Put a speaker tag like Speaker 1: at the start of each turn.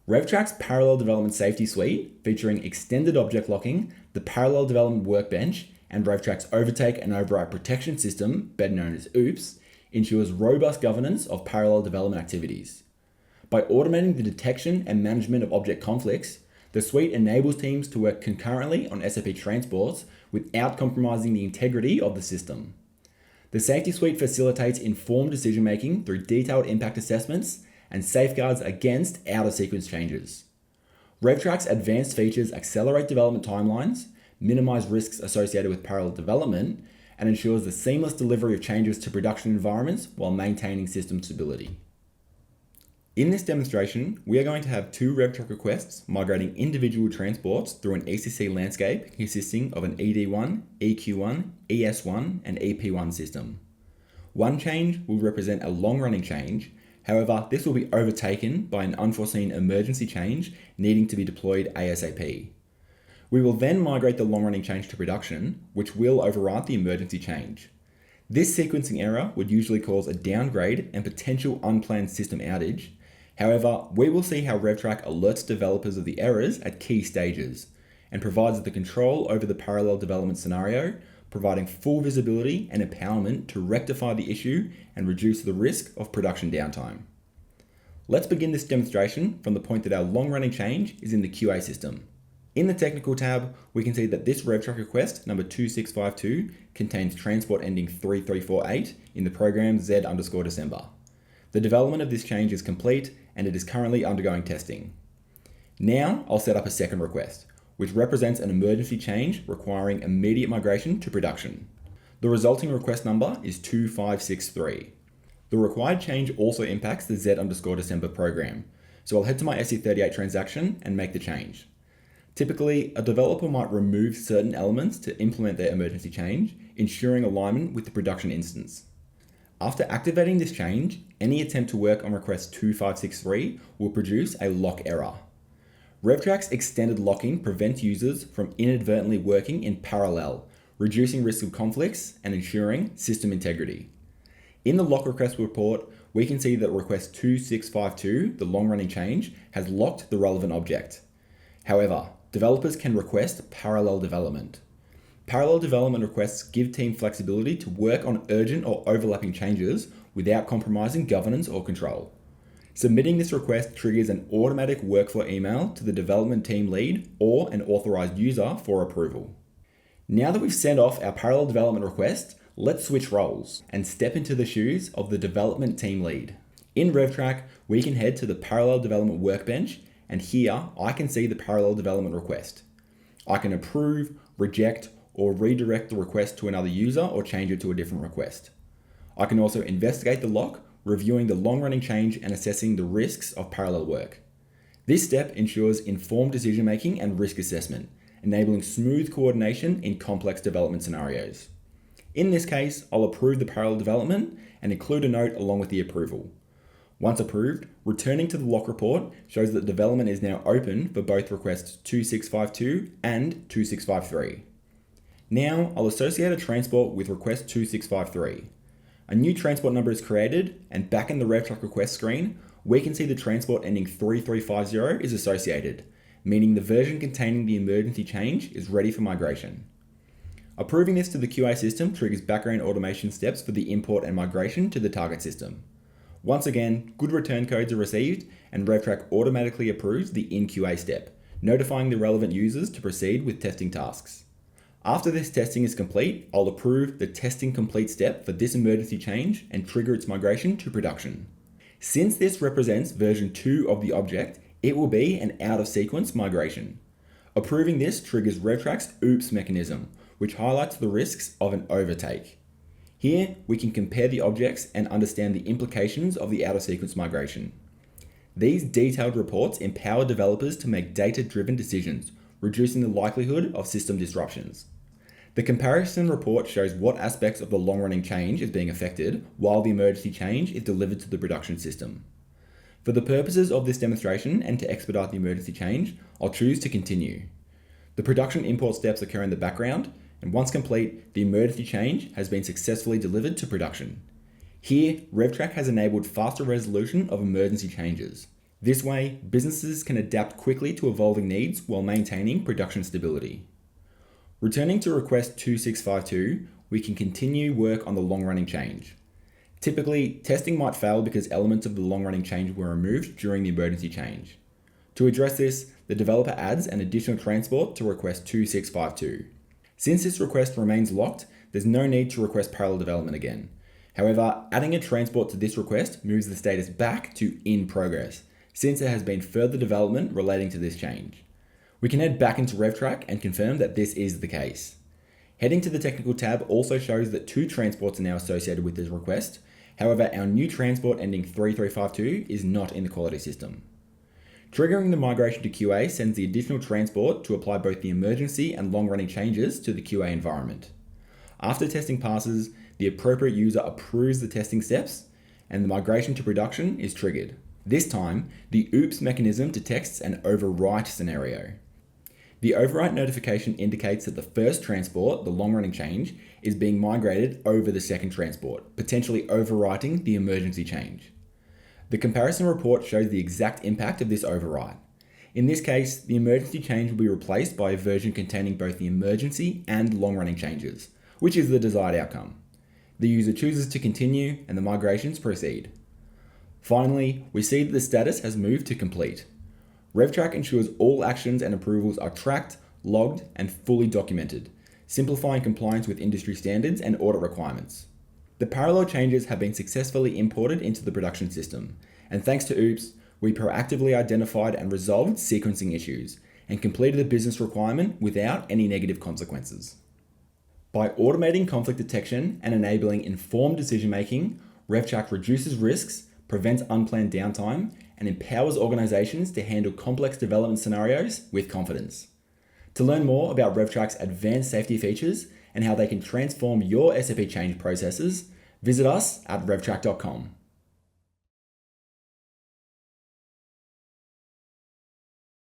Speaker 1: RevTrack's Parallel Development Safety Suite, featuring extended object locking, the Parallel Development Workbench, and RevTrack's Overtake and Overwrite Protection System, better known as OOPS, ensures robust governance of parallel development activities. By automating the detection and management of object conflicts, the suite enables teams to work concurrently on SAP transports without compromising the integrity of the system. The Safety Suite facilitates informed decision-making through detailed impact assessments and safeguards against out-of-sequence changes. RevTrack's advanced features accelerate development timelines, minimize risks associated with parallel development, and ensures the seamless delivery of changes to production environments while maintaining system stability. In this demonstration, we are going to have two RevTrack requests migrating individual transports through an ECC landscape consisting of an ED1, EQ1, ES1, and EP1 system. One change will represent a long-running change. However, this will be overtaken by an unforeseen emergency change needing to be deployed ASAP. We will then migrate the long-running change to production, which will overwrite the emergency change. This sequencing error would usually cause a downgrade and potential unplanned system outage. However, we will see how RevTrack alerts developers of the errors at key stages and provides the control over the parallel development scenario, providing full visibility and empowerment to rectify the issue and reduce the risk of production downtime. Let's begin this demonstration from the point that our long-running change is in the QA system. In the Technical tab, we can see that this RevTrack request, number 2652, contains transport ending 3348 in the program Z_December. The development of this change is complete and it is currently undergoing testing. Now I'll set up a second request, which represents an emergency change requiring immediate migration to production. The resulting request number is 2563. The required change also impacts the Z_December program, so I'll head to my SE38 transaction and make the change. Typically, a developer might remove certain elements to implement their emergency change, ensuring alignment with the production instance. After activating this change, any attempt to work on request 2563 will produce a lock error. RevTrack's extended locking prevents users from inadvertently working in parallel, reducing risk of conflicts and ensuring system integrity. In the lock request report, we can see that request 2652, the long-running change, has locked the relevant object. However, developers can request parallel development. Parallel development requests give team flexibility to work on urgent or overlapping changes without compromising governance or control. Submitting this request triggers an automatic workflow email to the development team lead or an authorized user for approval. Now that we've sent off our parallel development request, let's switch roles and step into the shoes of the development team lead. In RevTrack, we can head to the parallel development workbench, and here I can see the parallel development request. I can approve, reject, or redirect the request to another user or change it to a different request. I can also investigate the lock, reviewing the long-running change and assessing the risks of parallel work. This step ensures informed decision-making and risk assessment, enabling smooth coordination in complex development scenarios. In this case, I'll approve the parallel development and include a note along with the approval. Once approved, returning to the lock report shows that development is now open for both requests 2652 and 2653. Now, I'll associate a transport with request 2653. A new transport number is created, and back in the RevTrack request screen, we can see the transport ending 3350 is associated, meaning the version containing the emergency change is ready for migration. Approving this to the QA system triggers background automation steps for the import and migration to the target system. Once again, good return codes are received, and RevTrack automatically approves the in-QA step, notifying the relevant users to proceed with testing tasks. After this testing is complete, I'll approve the testing complete step for this emergency change and trigger its migration to production. Since this represents version 2 of the object, it will be an out-of-sequence migration. Approving this triggers RevTrack's OOPS mechanism, which highlights the risks of an overtake. Here, we can compare the objects and understand the implications of the out-of-sequence migration. These detailed reports empower developers to make data-driven decisions, reducing the likelihood of system disruptions. The comparison report shows what aspects of the long-running change is being affected while the emergency change is delivered to the production system. For the purposes of this demonstration and to expedite the emergency change, I'll choose to continue. The production import steps occur in the background, and once complete, the emergency change has been successfully delivered to production. Here, RevTrack has enabled faster resolution of emergency changes. This way, businesses can adapt quickly to evolving needs while maintaining production stability. Returning to request 2652, we can continue work on the long-running change. Typically, testing might fail because elements of the long-running change were removed during the emergency change. To address this, the developer adds an additional transport to request 2652. Since this request remains locked, there's no need to request parallel development again. However, adding a transport to this request moves the status back to in progress, since there has been further development relating to this change. We can head back into RevTrack and confirm that this is the case. Heading to the technical tab also shows that 2 transports are now associated with this request. However, our new transport ending 3352 is not in the quality system. Triggering the migration to QA sends the additional transport to apply both the emergency and long-running changes to the QA environment. After testing passes, the appropriate user approves the testing steps, and the migration to production is triggered. This time, the OOPS mechanism detects an overwrite scenario. The overwrite notification indicates that the first transport, the long-running change, is being migrated over the second transport, potentially overwriting the emergency change. The comparison report shows the exact impact of this overwrite. In this case, the emergency change will be replaced by a version containing both the emergency and long-running changes, which is the desired outcome. The user chooses to continue and the migrations proceed. Finally, we see that the status has moved to complete. RevTrack ensures all actions and approvals are tracked, logged, and fully documented, simplifying compliance with industry standards and audit requirements. The parallel changes have been successfully imported into the production system, and thanks to OOPS, we proactively identified and resolved sequencing issues and completed the business requirement without any negative consequences. By automating conflict detection and enabling informed decision-making, RevTrack reduces risks, prevents unplanned downtime, and empowers organizations to handle complex development scenarios with confidence. To learn more about RevTrack's advanced safety features and how they can transform your SAP change processes, visit us at revtrack.com.